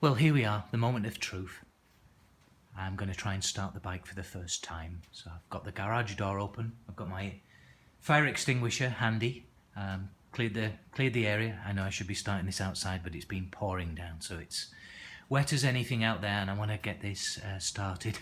Well, here we are, the moment of truth. I'm going to try and start the bike for the first time. So I've got the garage door open, I've got my fire extinguisher handy, cleared the area. I know I should be starting this outside, but it's been pouring down, so it's wet as anything out there, and I want to get this started.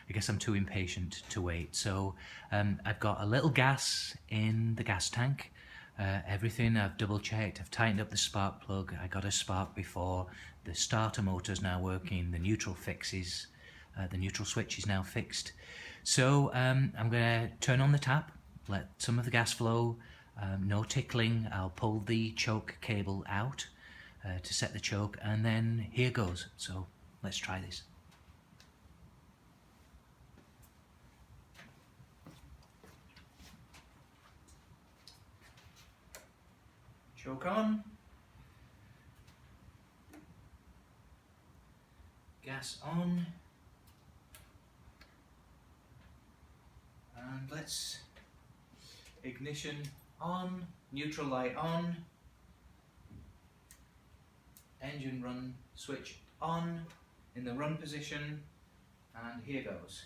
I guess I'm too impatient to wait. So I've got a little gas in the gas tank. Everything I've double checked, I've tightened up the spark plug, I got a spark before, the starter motor's now working, the neutral fixes, the neutral switch is now fixed. So I'm going to turn on the tap, let some of the gas flow, no tickling. I'll pull the choke cable out to set the choke, and then here goes. So let's try this. Choke on. Gas on. And let's ignition on, neutral light on, engine run switch on in the run position, and here goes.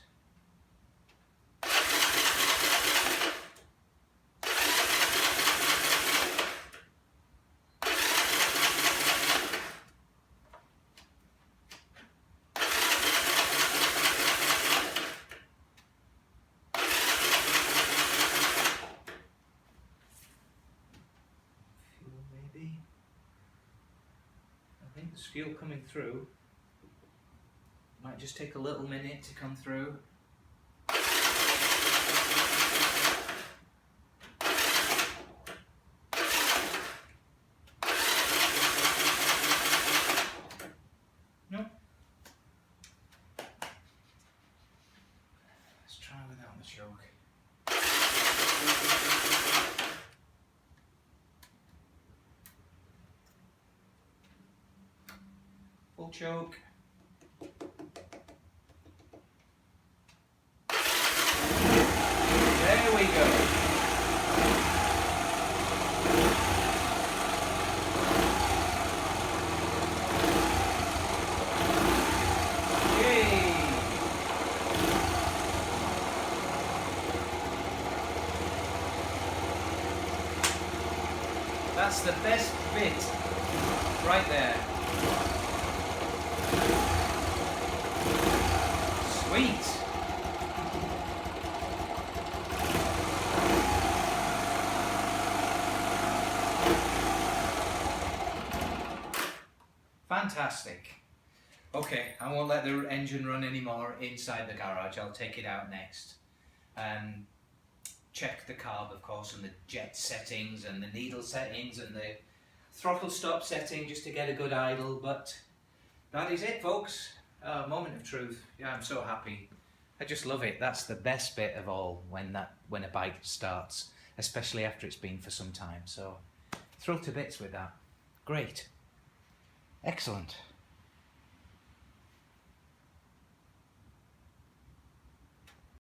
I think there's fuel coming through. Might just take a little minute to come through. No. Let's try without the choke. Full choke. There we go. Yay! That's the best bit right there. Sweet. Fantastic. Okay, I won't let the engine run anymore inside the garage. I'll take it out next and check the carb, of course, and the jet settings and the needle settings and the throttle stop setting just to get a good idle. But that is it, folks. Moment of truth. Yeah, I'm so happy. I just love it. That's the best bit of all, when a bike starts, especially after it's been for some time. So thrilled to bits with that. Great. Excellent.